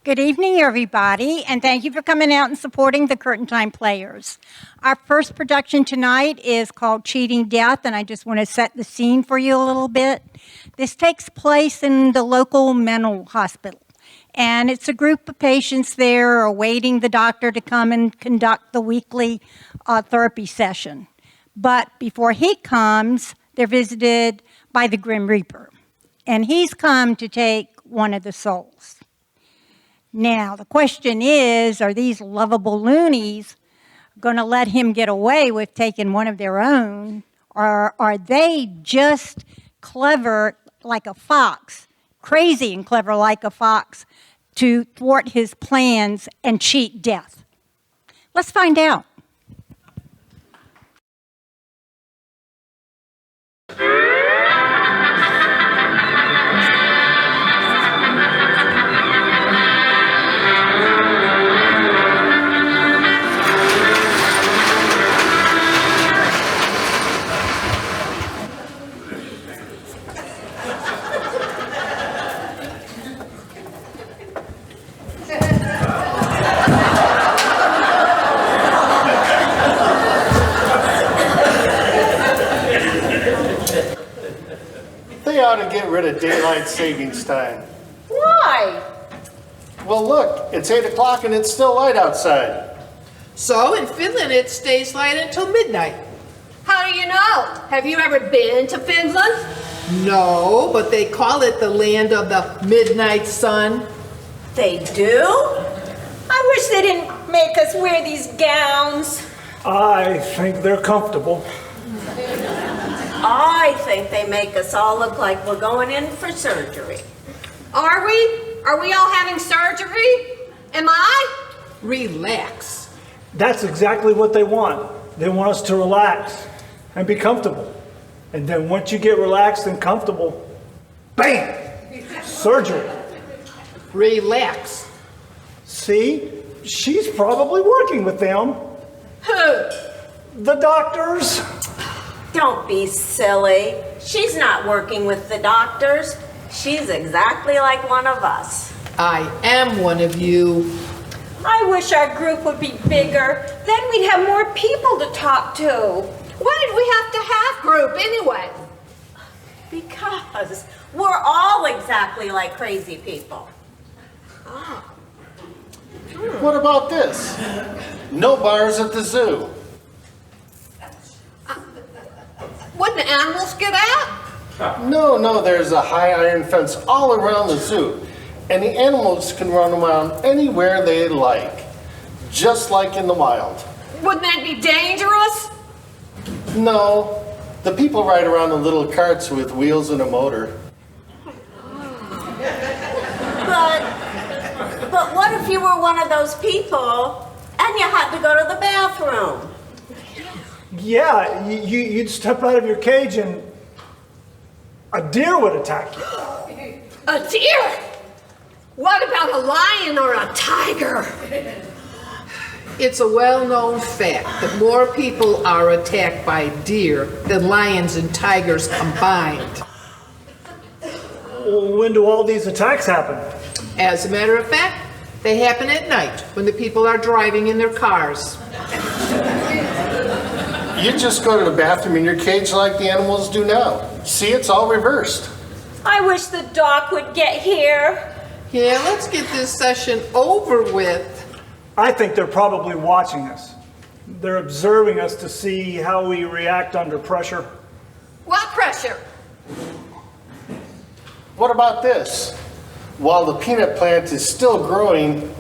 Good evening, everybody, and thank you for coming out and supporting the Curtain Time Players. Our first production tonight is called Cheating Death, and I just want to set the scene for you a little bit. This takes place in the local mental hospital, and it's a group of patients there awaiting the doctor to come and conduct the weekly therapy session. But before he comes, they're visited by the Grim Reaper, and he's come to take one of the souls. Now, the question is, are these lovable loonies going to let him get away with taking one of their own, or are they just clever like a fox, crazy and clever like a fox, to thwart his plans and cheat death? Let's find out. They ought to get rid of daylight savings time. Why? Well, look, it's 8 o'clock and it's still light outside. So in Finland it stays light until midnight. How do you know? Have you ever been to Finland? No, but they call it the land of the midnight sun. They do? I wish they didn't make us wear these gowns. I think they're comfortable. I think they make us all look like we're going in for surgery. Are we? Are we all having surgery? Am I? Relax. That's exactly what they want. They want us to relax and be comfortable. And then once you get relaxed and comfortable, bam! Surgery. Relax. See? She's probably working with them. Who? The doctors. Don't be silly. She's not working with the doctors. She's exactly like one of us. I am one of you. I wish our group would be bigger. Then we'd have more people to talk to. Why did we have to have group anyway? Because we're all exactly like crazy people. What about this? No bars at the zoo. Wouldn't the animals get out? No, there's a high iron fence all around the zoo. And the animals can run around anywhere they like, just like in the wild. Wouldn't that be dangerous? No, the people ride around in little carts with wheels and a motor. But what if you were one of those people and you had to go to the bathroom? Yeah, you'd step out of your cage and a deer would attack you. A deer? What about a lion or a tiger? It's a well-known fact that more people are attacked by deer than lions and tigers combined. Well, when do all these attacks happen? As a matter of fact, they happen at night when the people are driving in their cars. You just go to the bathroom in your cage like the animals do now. See, it's all reversed. I wish the doc would get here. Yeah, let's get this session over with. I think they're probably watching us. They're observing us to see how we react under pressure. What pressure? What about this? While the peanut plant is still growing,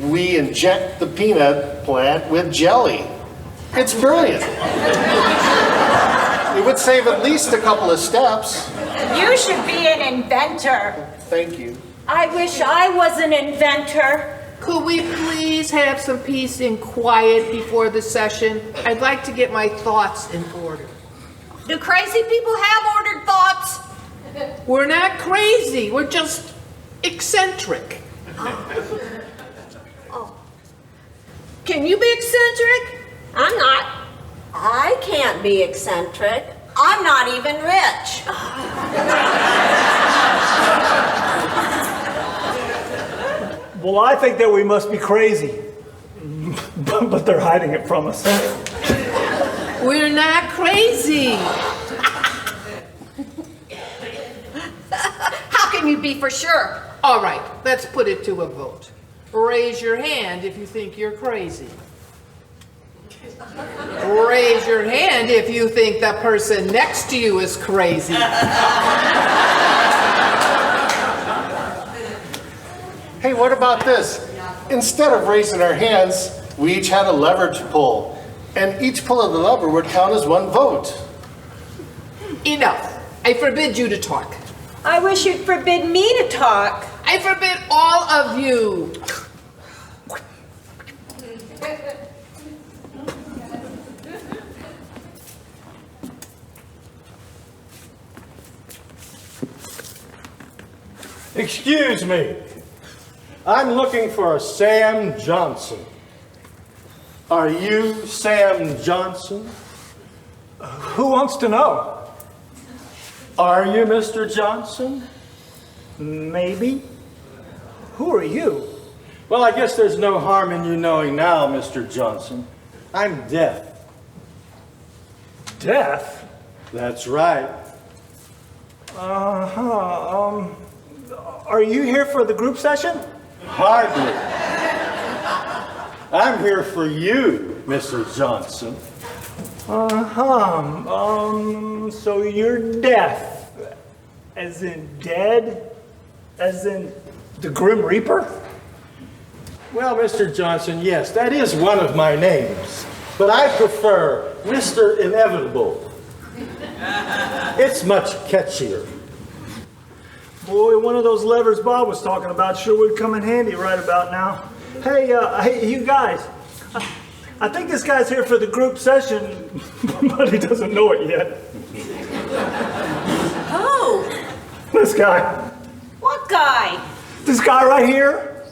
we inject the peanut plant with jelly. It's brilliant. It would save at least a couple of steps. You should be an inventor. Thank you. I wish I was an inventor. Could we please have some peace and quiet before the session? I'd like to get my thoughts in order. Do crazy people have ordered thoughts? We're not crazy, we're just eccentric. Can you be eccentric? I'm not. I can't be eccentric. I'm not even rich. Well, I think that we must be crazy. But they're hiding it from us. We're not crazy. How can you be for sure? All right, let's put it to a vote. Raise your hand if you think you're crazy. Raise your hand if you think the person next to you is crazy. Hey, what about this? Instead of raising our hands, we each had a lever to pull, and each pull of the lever would count as one vote. Enough. I forbid you to talk. I wish you'd forbid me to talk. I forbid all of you. Excuse me. I'm looking for a Sam Johnson. Are you Sam Johnson? Who wants to know? Are you Mr. Johnson? Maybe. Who are you? Well, I guess there's no harm in you knowing now, Mr. Johnson. I'm deaf. Deaf? That's right. Are you here for the group session? Hardly. I'm here for you, Mr. Johnson. So you're deaf. As in dead? As in the Grim Reaper? Well, Mr. Johnson, yes, that is one of my names. But I prefer Mr. Inevitable. It's much catchier. Boy, one of those levers Bob was talking about sure would come in handy right about now. Hey, you guys. I think this guy's here for the group session, but he doesn't know it yet. Who? This guy. What guy? This guy right here.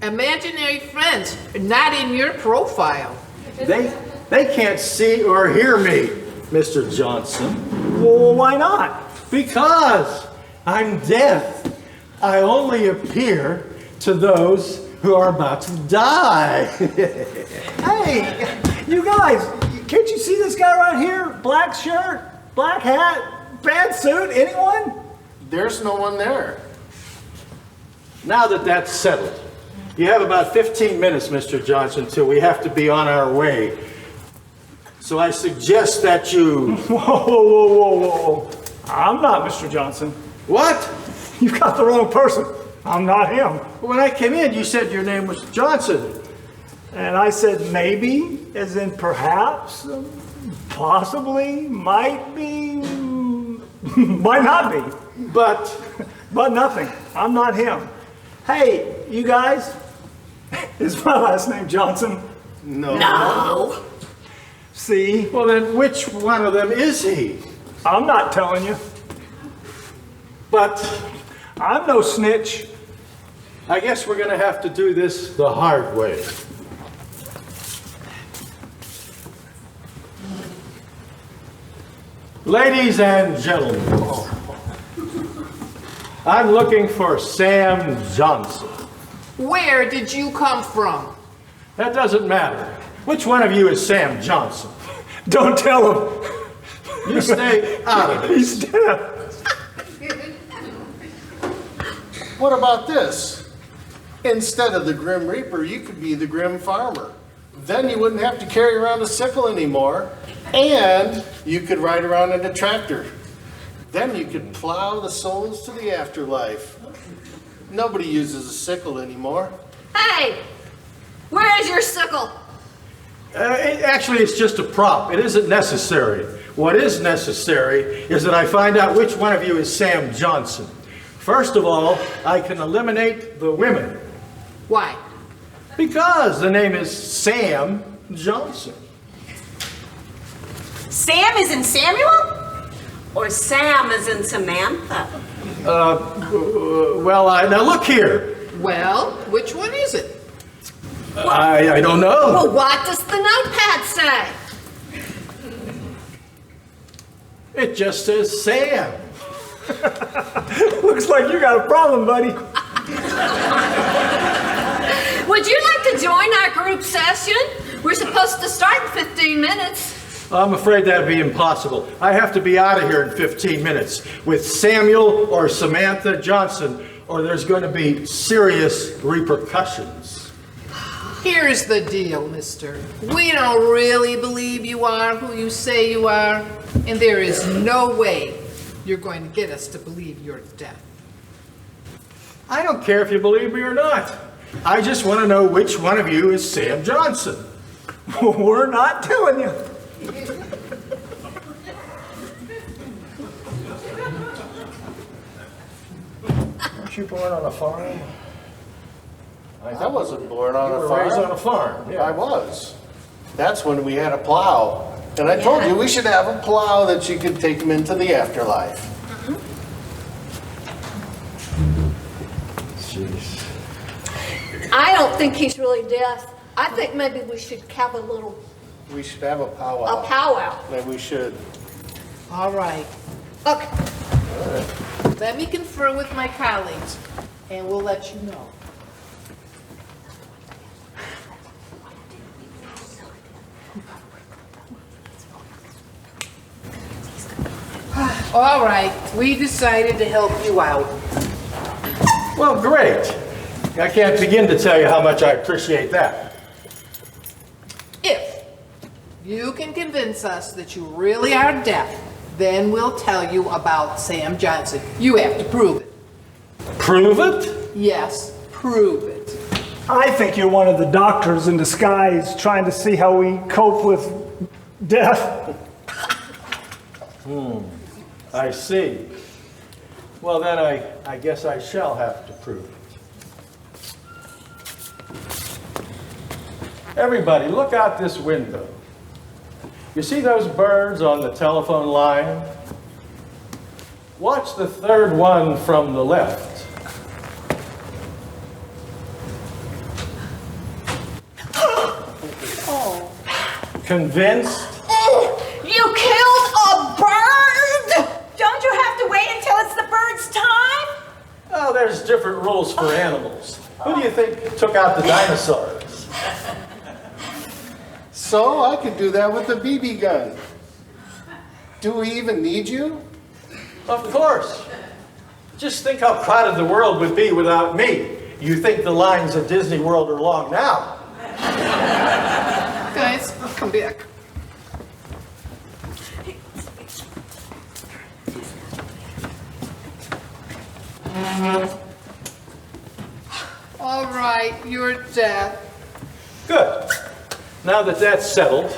Imaginary friends, not in your profile. They can't see or hear me, Mr. Johnson. Well, why not? Because I'm deaf. I only appear to those who are about to die. Hey, you guys, can't you see this guy right here? Black shirt, black hat, bad suit, anyone? There's no one there. Now that that's settled, you have about 15 minutes, Mr. Johnson, till we have to be on our way. So I suggest that you... Whoa. I'm not Mr. Johnson. What? You've got the wrong person. I'm not him. When I came in, you said your name was Johnson. And I said maybe, as in perhaps, possibly, might be, might not be. But nothing. I'm not him. Hey, you guys, is my last name Johnson? No. See, well, then which one of them is he? I'm not telling you. But I'm no snitch. I guess we're going to have to do this the hard way. Ladies and gentlemen, I'm looking for Sam Johnson. Where did you come from? That doesn't matter. Which one of you is Sam Johnson? Don't tell him. You stay out of it. He's deaf. What about this? Instead of the Grim Reaper, you could be the Grim Farmer. Then you wouldn't have to carry around a sickle anymore, and you could ride around in a tractor. Then you could plow the souls to the afterlife. Nobody uses a sickle anymore. Hey, where is your sickle? Actually, it's just a prop. It isn't necessary. What is necessary is that I find out which one of you is Sam Johnson. First of all, I can eliminate the women. Why? Because the name is Sam Johnson. Sam is in Samuel? Or Sam is in Samantha? Now look here. Well, which one is it? I don't know. Well, what does the notepad say? It just says Sam. Looks like you got a problem, buddy. our group session. We're supposed to start in 15 minutes. I'm afraid that'd be impossible. I have to be out of here in 15 minutes with Samuel or Samantha Johnson, or there's going to be serious repercussions. Here's the deal, mister. We don't really believe you are who you say you are, and there is no way you're going to get us to believe you're deaf. I don't care if you believe me or not. I just want to know which one of you is Sam Johnson. We're not telling you. Weren't you born on a farm? I wasn't born on You a were raised on a farm. farm, yeah. I was. That's when we had a plow. And I told you, we should have a plow that you could take them into the afterlife. Jeez. I don't think he's really deaf. I think maybe we should have a little We should have a powwow. powwow. Maybe we should. All right. Okay. Let me confer with my colleagues, and we'll let you know. All right, we decided to help you out. Well, great. I can't begin to tell you how much I appreciate that. If you can convince us that you really are deaf, then we'll tell you about Sam Johnson. You have to prove it. Prove it? Yes, prove it. I think you're one of the doctors in disguise trying to see how we cope with death. I see. Well, then I guess I shall have to prove it. Everybody, look out this window. You see those birds on the telephone line? Watch the third one from the left. Convinced? You killed a bird? Don't you have to wait until it's the bird's time? Oh, there's different rules for animals. Who do you think took out the dinosaurs? So I could do that with the BB gun. Do we even need you? Of course. Just think how crowded the world would be without me. You think the lines at Disney World are long now? Guys, come back. All right, you're deaf. Good. Now that that's settled,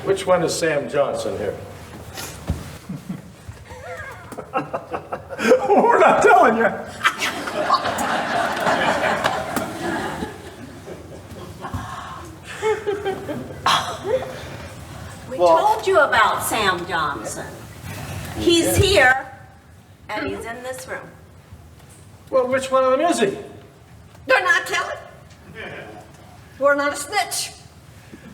which one is Sam Johnson here? We're not telling you. We told you about Sam Johnson. He's here, and he's in this room. Well, which one of them is he? They're not telling. We're not a snitch.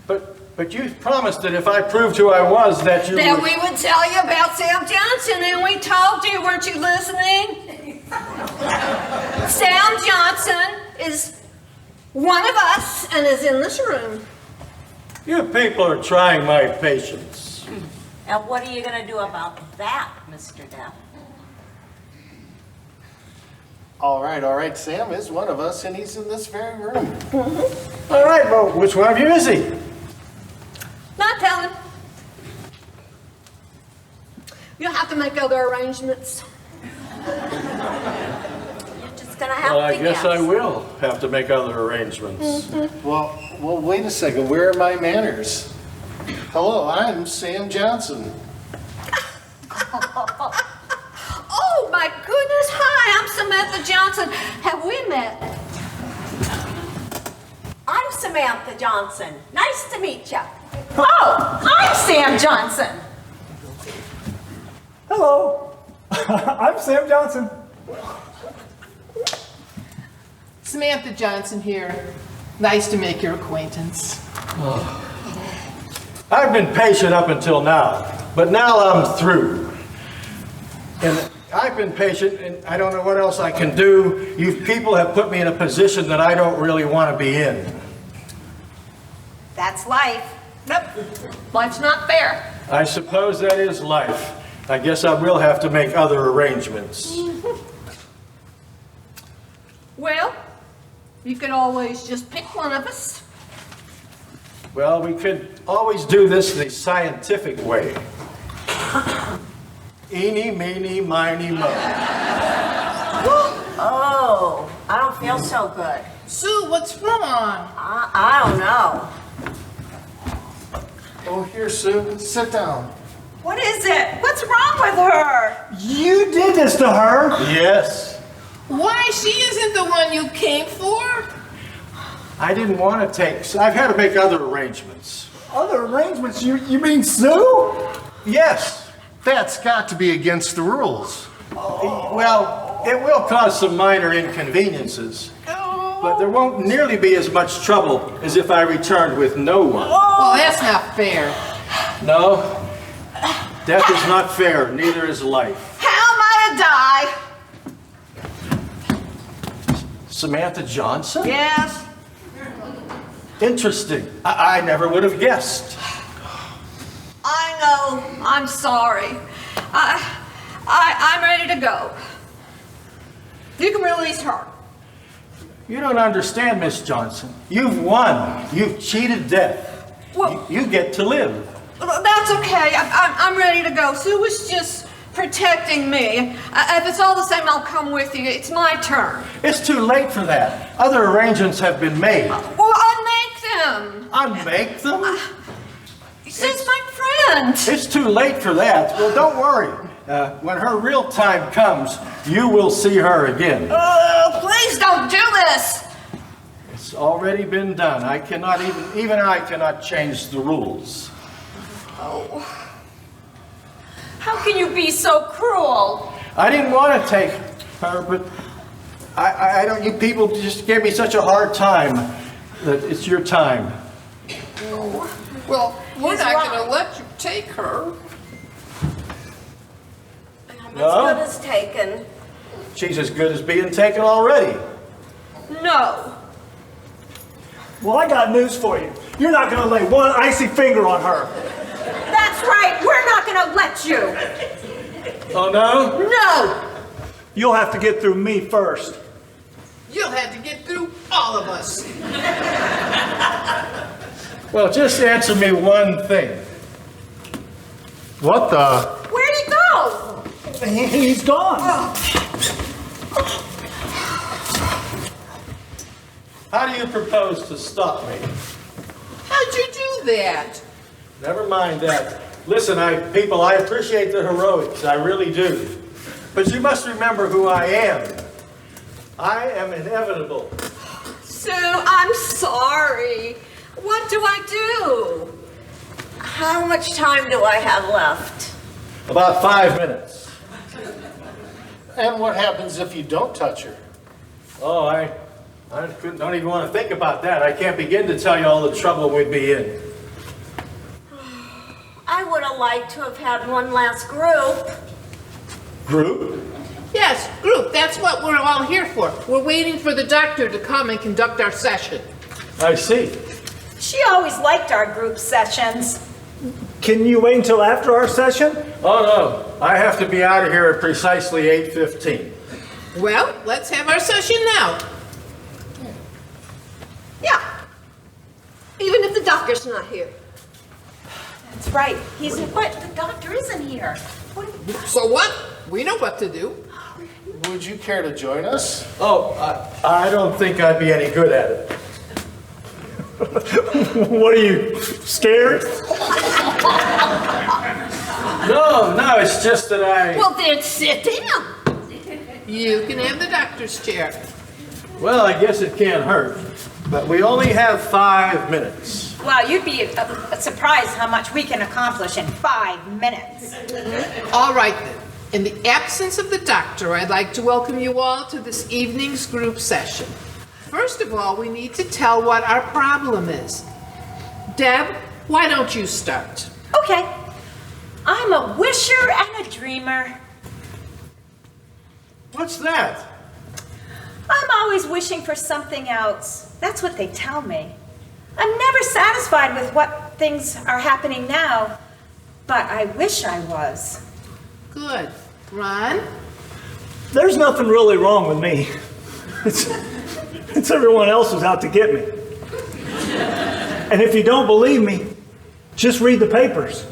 But you promised that if I proved who I was, that you Then would... we would tell you about Sam Johnson, and we told you, weren't you listening? Sam Johnson is one of us and is in this room. You people are trying my patience. And what are you going to do about that, Mr. Depp? All right, Sam is one of us, and he's in this very room. All right, well, which one of you is he? Not telling. You'll have to make other arrangements. You're just going to have Well, I to guess I will have to make other arrangements. Well, wait a second. Where are my manners? Hello, I'm Sam Johnson. Oh my goodness, hi, I'm Samantha Johnson. Have we met? I'm Samantha Johnson. Nice to meet you. Oh, I'm Sam Johnson. Hello. I'm Sam Johnson. Samantha Johnson here. Nice to make your acquaintance. I've been patient up until now, but now I'm through. And I I've been patient, and I don't know what else I can do. You people have put me in a position that I don't really want to be in. That's life. Nope, life's not fair. I suppose that is life. I guess I will have to make other arrangements. Well, you could always just pick one of us. Well, we could always do this the scientific way. Eeny, meeny, miny, mo. Oh, I don't feel so good. Sue, what's wrong? I don't know. Oh, here, Sue, sit down. What is it? What's wrong with her? You did this to her. Yes. Why, she isn't the one you came for? I didn't want to take... I've had to make other arrangements. Other arrangements? You mean Sue? Yes. That's got to be against the rules. Well, it will cause some minor inconveniences. But there won't nearly be as much trouble as if I returned with no one. Well, that's not fair. No. Death is not fair, neither is life. How am I to die? Samantha Johnson? Yes. Interesting. I never would have guessed. I know. I'm sorry. I'm ready to go. You can release her. You don't understand, Miss Johnson. You've won. You've cheated death. Well- You get to live. That's okay. I'm ready to go. Sue was just protecting me. If it's all the same, I'll come with you. It's my turn. It's too late for that. Other arrangements have been made. Well, unmake them. Unmake them? Sue's my friend. It's too late for that. Well, don't worry. When her real time comes, you will see her again. Please don't do this. It's already been done. I cannot even I cannot change the rules. How can you be so cruel? I didn't want to take her, but I don't. You people just gave me such a hard time that it's your time. Well, we're He's not wrong. going to let you take her. I'm No? as good as taken. She's as good as being taken already. No. Well, I got news for you. You're not going to lay one icy finger on her. That's right. We're not going to let you. Oh no? No. You'll have to get through me first. You'll have to get through all of us. Well, just answer me one thing. What the? Where'd he go? He's gone. How do you propose to stop me? How'd you do that? Never mind that. Listen, people, I appreciate the heroics. I really do. But you must remember who I am. I am inevitable. Sue, I'm sorry. What do I do? How much time do I have left? About 5 minutes. And what happens if you don't touch her? Oh, I don't even want to think about that. I can't begin to tell you all the trouble we'd be in. I would have liked to have had one last group. Group? Yes, group. That's what we're all here for. We're waiting for the doctor to come and conduct our session. I see. She always liked our group sessions. Can you wait until after our session? Oh, no. I have to be out of here at precisely 8:15. Well, let's have our session now. Yeah. Even if the doctor's not here. That's right. But the doctor isn't here. So what? We know what to do. Would you care to join us? Oh, I don't think I'd be any good at it. What are you, scared? No, it's just that Well, then sit down. You can have the doctor's chair. Well, I guess it can't hurt. But we only have 5 minutes. Well, you'd be surprised how much we can accomplish in 5 minutes. All right then. In the absence of the doctor, I'd like to welcome you all to this evening's group session. First of all, we need to tell what our problem is. Deb, why don't you start? Okay. I'm a wisher and a dreamer. What's that? I'm always wishing for something else. That's what they tell me. I'm never satisfied with what things are happening now, but I wish I was. Good. Ron? There's nothing really wrong with me. It's everyone else who's out to get me. And if you don't believe me, just read the papers.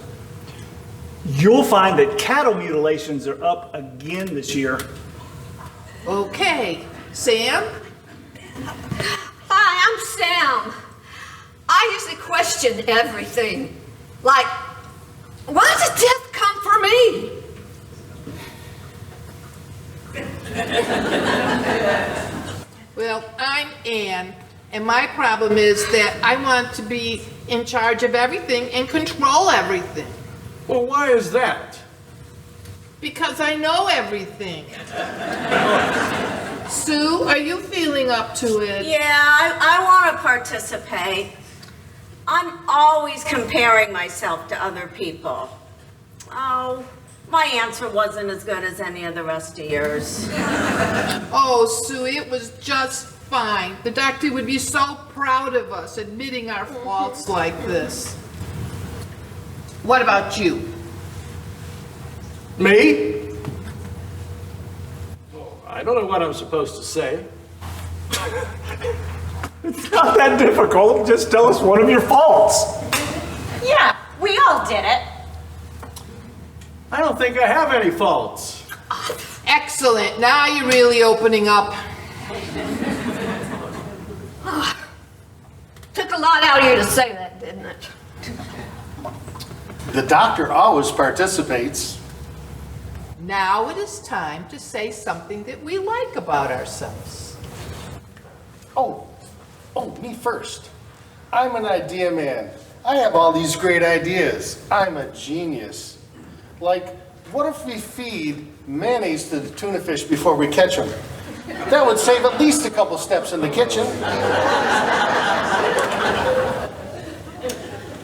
You'll find that cattle mutilations are up again this year. Okay. Sam? Hi, I'm Sam. I usually question everything. Like, why did death come for me? Well, I'm Ann, and my problem is that I want to be in charge of everything and control everything. Well, why is that? Because I know everything. Sue, are you feeling up to it? Yeah, I want to participate. I'm always comparing myself to other people. Oh, my answer wasn't as good as any of the rest of yours. Oh, Sue, it was just fine. The doctor would be so proud of us admitting our faults like this. What about you? Me? Oh, I don't know what I'm supposed to say. It's not that difficult. Just tell us one of your faults. Yeah, we all did it. I don't think I have any faults. Excellent. Now you're really opening up. Took a lot out of you to say that, didn't it? The doctor always participates. Now it is time to say something that we like about ourselves. Oh, me first. I'm an idea man. I have all these great ideas. I'm a genius. Like, what if we feed mayonnaise to the tuna fish before we catch them? That would save at least a couple steps in the kitchen.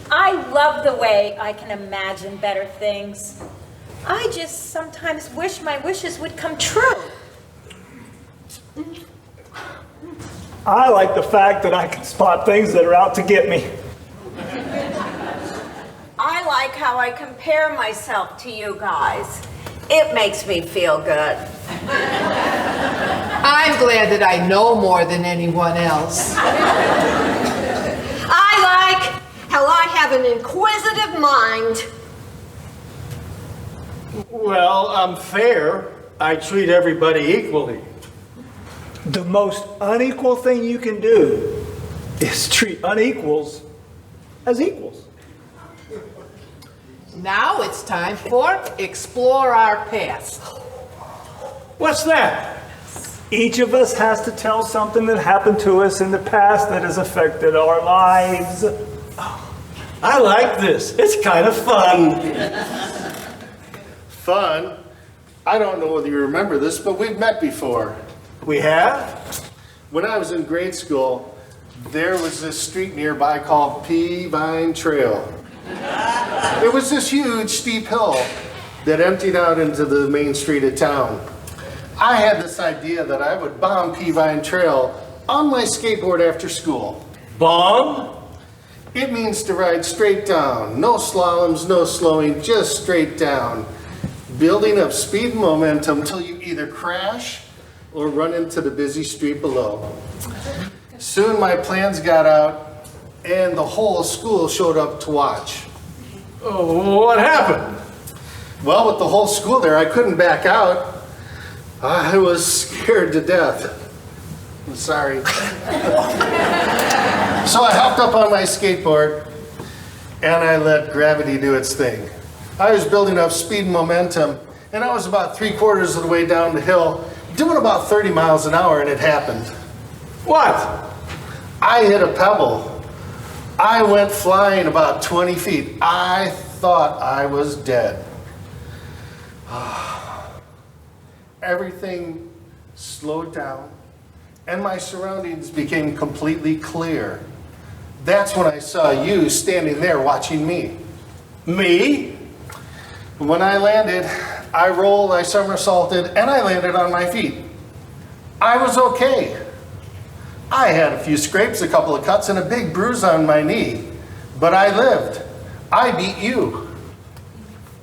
I love the way I can imagine better things. I just sometimes wish my wishes would come true. I like the fact that I can spot things that are out to get me. I like how I compare myself to you guys. It makes me feel good. I'm glad that I know more than anyone else. I like how I have an inquisitive mind. Well, I'm fair. I treat everybody equally. The most unequal thing you can do is treat unequals as equals. Now it's time for Explore Our Past. What's that? Each of us has to tell something that happened to us in the past that has affected our lives. I like this. It's kind of fun. Fun? I don't know whether you remember this, but we've met before. We have? When I was in grade school, there was this street nearby called Peavine Trail. It was this huge steep hill that emptied out into the main street of town. I had this idea that I would bomb Peavine Trail on my skateboard after school. Bomb? It means to ride straight down. No slaloms, no slowing, just straight down. Building up speed and momentum till you either crash or run into the busy street below. Soon my plans got out and the whole school showed up to watch. Oh, what happened? Well, with the whole school there, I couldn't back out. I was scared to death. I'm sorry. So I hopped up on my skateboard and I let gravity do its thing. I was building up speed and momentum, and I was about 3/4 of the way down the hill, doing about 30 miles an hour, and it happened. What? I hit a pebble. I went flying about 20 feet. I thought I was dead. Everything slowed down, and my surroundings became completely clear. That's when I saw you standing there watching me. Me? When I landed, I rolled, I somersaulted, and I landed on my feet. I was okay. I had a few scrapes, a couple of cuts, and a big bruise on my knee. But I lived. I beat you.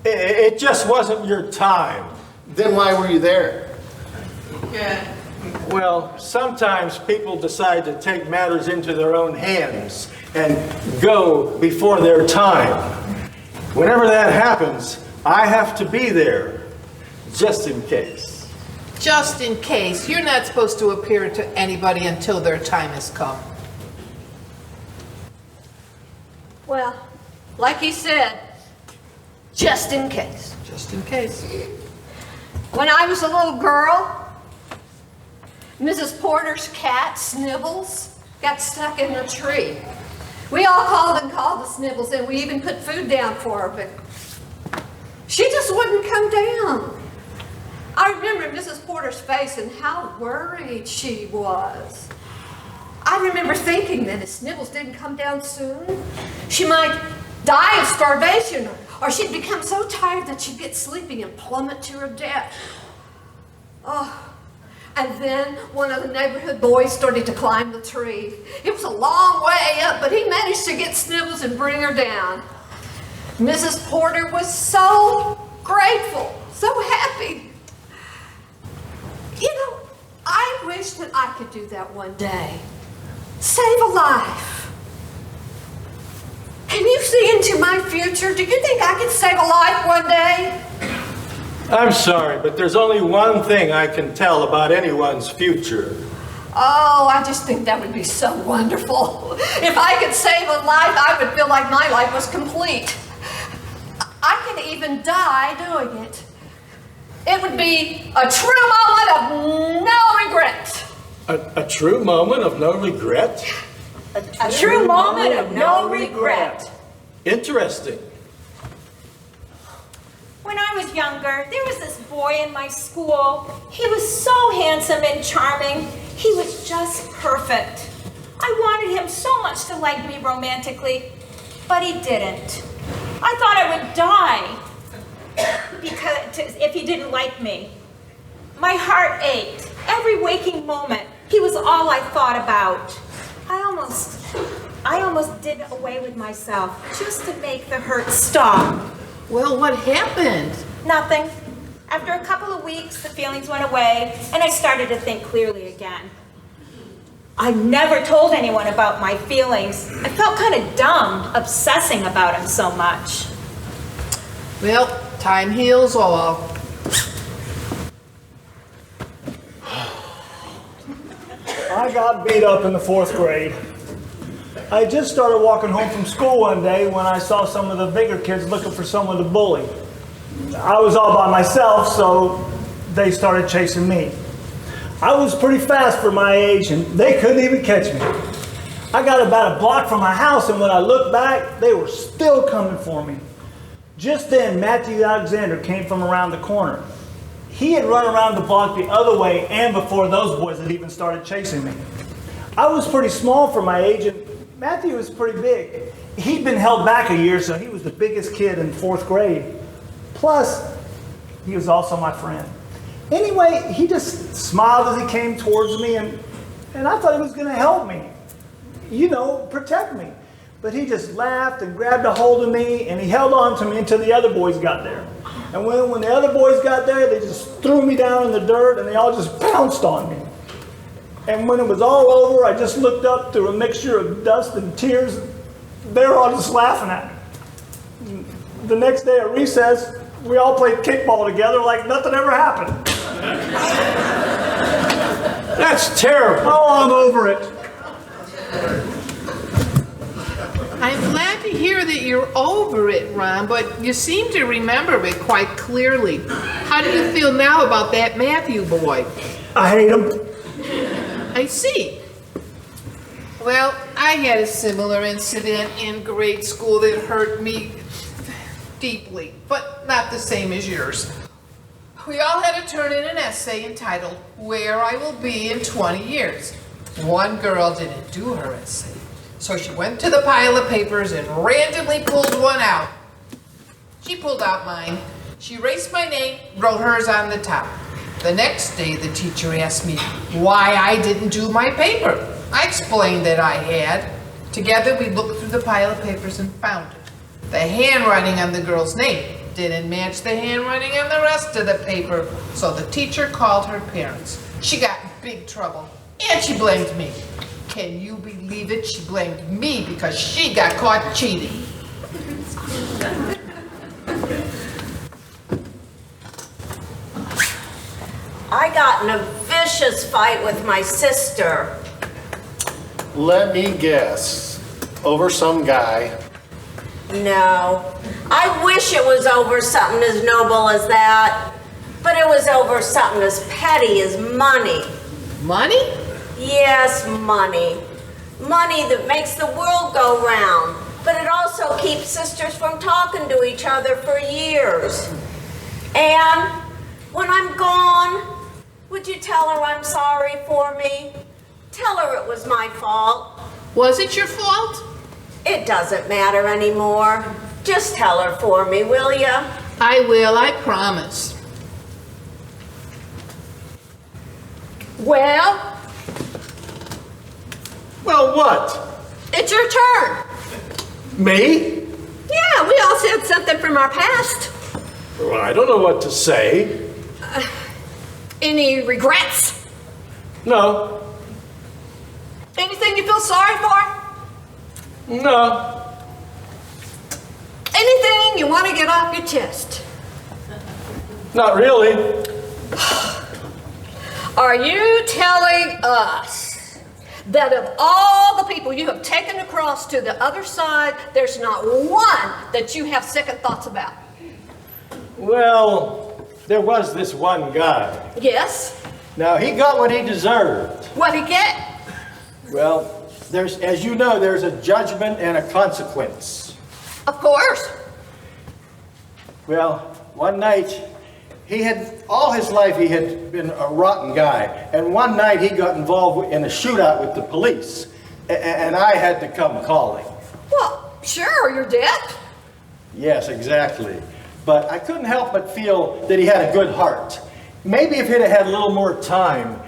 It just wasn't your time. Then why were you there? Well, sometimes people decide to take matters into their own hands and go before their time. Whenever that happens, I have to be there, just in case. Just in case, you're not supposed to appear to anybody until their time has come. Well, like he said, just in case. Just in case. When I was a little girl, Mrs. Porter's cat, Snibbles, got stuck in the tree. We all called the Snibbles, and we even put food down for her, but she just wouldn't come down. I remember Mrs. Porter's face and how worried she was. I remember thinking that if Snibbles didn't come down soon, she might die of starvation, or she'd become so tired that she'd get sleepy and plummet to her death. Oh, and then one of the neighborhood boys started to climb the tree. It was a long way up, but he managed to get Snibbles and bring her down. Mrs. Porter was so grateful, so happy. You know, I wish that I could do that one day. Save a life. Can you see into my future? Do you think I could save a life one day? I'm sorry, but there's only one thing I can tell about anyone's future. Oh, I just think that would be so wonderful. If I could save a life, I would feel like my life was complete. I could even die doing it. It would be a true moment of no regret. A true moment of no regret? A true moment of no regret. Interesting. When I was younger, there was this boy in my school. He was so handsome and charming. He was just perfect. I wanted him so much to like me romantically, but he didn't. I thought I would die if he didn't like me. My heart ached. Every waking moment, he was all I thought about. I almost did away with myself just to make the hurt stop. Well, what happened? Nothing. After a couple of weeks, the feelings went away, and I started to think clearly again. I never told anyone about my feelings. I felt kind of dumb, obsessing about him so much. Well, time heals all. I got beat up in the 4th grade. I just started walking home from school one day when I saw some of the bigger kids looking for someone to bully. I was all by myself, so they started chasing me. I was pretty fast for my age, and they couldn't even catch me. I got about a block from my house, and when I looked back, they were still coming for me. Just then, Matthew Alexander came from around the corner. He had run around the block the other way and before those boys had even started chasing me. I was pretty small for my age, and Matthew was pretty big. He'd been held back a year, so he was the biggest kid in 4th grade. Plus, he was also my friend. Anyway, he just smiled as he came towards me, and I thought he was going to help me. You know, protect me. But he just laughed and grabbed a hold of me, and he held on to me until the other boys got there. And when the other boys got there, they just threw me down in the dirt, and they all just pounced on me. And when it was all over, I just looked up through a mixture of dust and tears. They were all just laughing at me. The next day at recess, we all played kickball together like nothing ever happened. That's terrible. Oh, I'm over it. I'm glad to hear that you're over it, Ron, but you seem to remember it quite clearly. How do you feel now about that Matthew boy? I hate him. I see. Well, I had a similar incident in grade school that hurt me deeply, but not the same as yours. We all had to turn in an essay entitled, Where I Will Be in 20 Years. One girl didn't do her essay, so she went to the pile of papers and randomly pulled one out. She pulled out mine. She erased my name, wrote hers on the top. The next day, the teacher asked me why I didn't do my paper. I explained that I had. Together, we looked through the pile of papers and found it. The handwriting on the girl's name didn't match the handwriting on the rest of the paper, so the teacher called her parents. She got in big trouble, and she blamed me. Can you believe it? She blamed me because she got caught cheating. I got in a vicious fight with my sister. Let me guess. Over some guy. No, I wish it was over something as noble as that, but it was over something as petty as money. Money? Yes, money. Money that makes the world go round, but it also keeps sisters from talking to each other for years. And when I'm gone, would you tell her I'm sorry for me? Tell her it was my fault. Was it your fault? It doesn't matter anymore. Just tell her for me, will ya? I will, I promise. Well, Well, what? it's your turn. Me? Yeah, we all said something from our past. Well, I don't know what to say. Any regrets? No. Anything you feel sorry for? No. Anything you want to get off your chest? Not really. Are you telling us that of all the people you have taken across to the other side, there's not one that you have second thoughts about? Well, there was this one guy. Yes? Now, he got what he deserved. What'd he get? Well, there's, as you know, there's a judgment and a consequence. Of course. Well, one night, all his life he had been a rotten guy. And one night he got involved in a shootout with the police. And I had to come calling. Well, sure, you're dead. Yes, exactly. But I couldn't help but feel that he had a good heart. Maybe if he'd have had a little more time,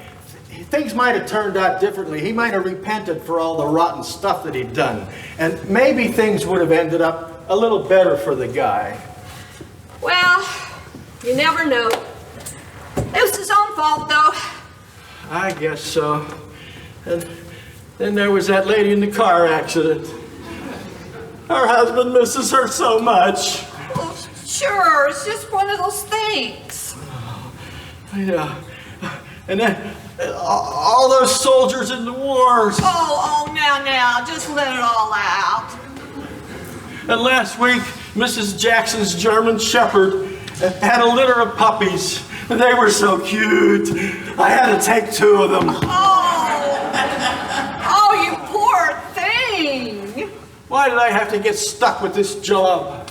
things might have turned out differently. He might have repented for all the rotten stuff that he'd done. And maybe things would have ended up a little better for the guy. Well, you never know. It was his own fault, though. I guess so. And then there was that lady in the car accident. Her husband misses her so much. Well, sure, it's just one of those things. Yeah. And then all those soldiers in the wars. Oh, now, just let it all out. And last week, Mrs. Jackson's German Shepherd had a litter of puppies. They were so cute. I had to take 2 of them. Oh, you poor thing. Why did I have to get stuck with this job?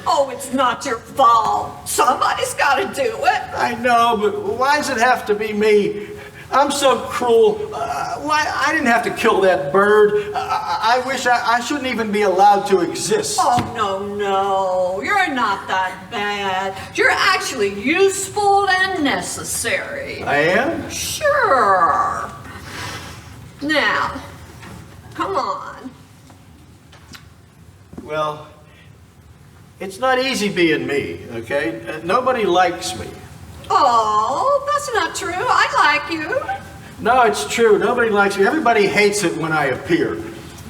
Oh, it's not your fault. Somebody's got to do it. I know, but why does it have to be me? I'm so cruel. Why I didn't have to kill that bird. I wish I shouldn't even be allowed to exist. Oh, no, you're not that bad. You're actually useful and necessary. I am? Sure. Now, come on. Well, it's not easy being me, okay? Nobody likes me. Oh, that's not true. I like you. No, it's true. Nobody likes me. Everybody hates it when I appear.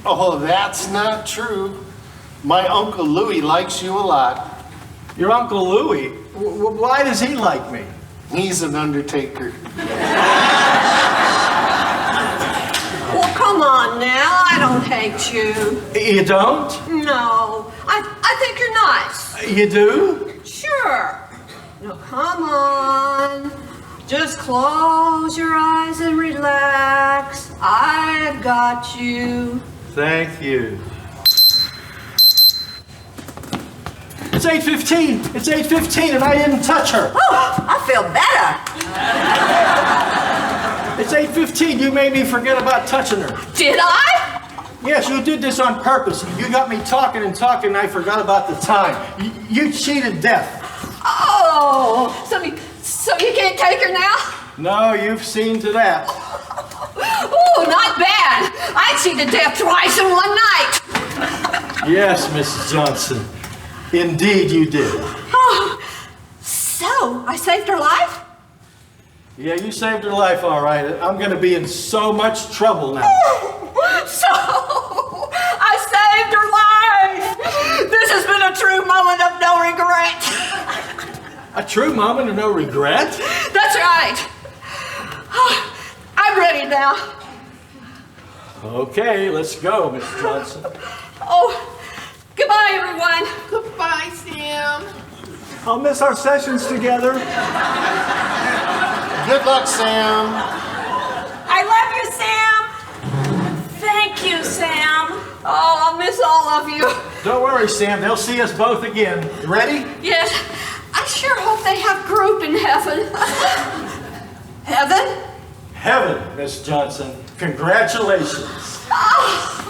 Oh, that's not true. My Uncle Louis likes you a lot. Your Uncle Louis? Why does he like me? He's an undertaker. Well, come on now. I don't hate you. You don't? No, I think you're nice. You do? Sure. Now, come on. Just close your eyes and relax. I got you. Thank you. It's 8:15. It's 8:15 and I didn't touch her. Oh, I feel better. It's 8:15. You made me forget about touching her. Did I? Yes, you did this on purpose. You got me talking and talking and I forgot about the time. You cheated death. Oh, Oh, so you can't take her now? No, you've seen to that. Oh, not bad. I'd see to death twice in one night. Yes, Mrs. Johnson. Indeed you did. Oh, so I saved her life? Yeah, you saved her life, all right. I'm going to be in so much trouble now. So I saved her life. This has been a true moment of no regret. A true moment of no regret? That's right. I'm ready now. Okay, let's go, Mrs. Johnson. Oh, goodbye, everyone. Goodbye, Sam. I'll miss our sessions together. Good luck, Sam. I love you, Sam. Thank you, Sam. Oh, I'll miss all of you. Don't worry, Sam. They'll see us both again. Ready? Yes, I sure hope they have group in heaven. Heaven? Heaven, Miss Johnson. Congratulations. Oh.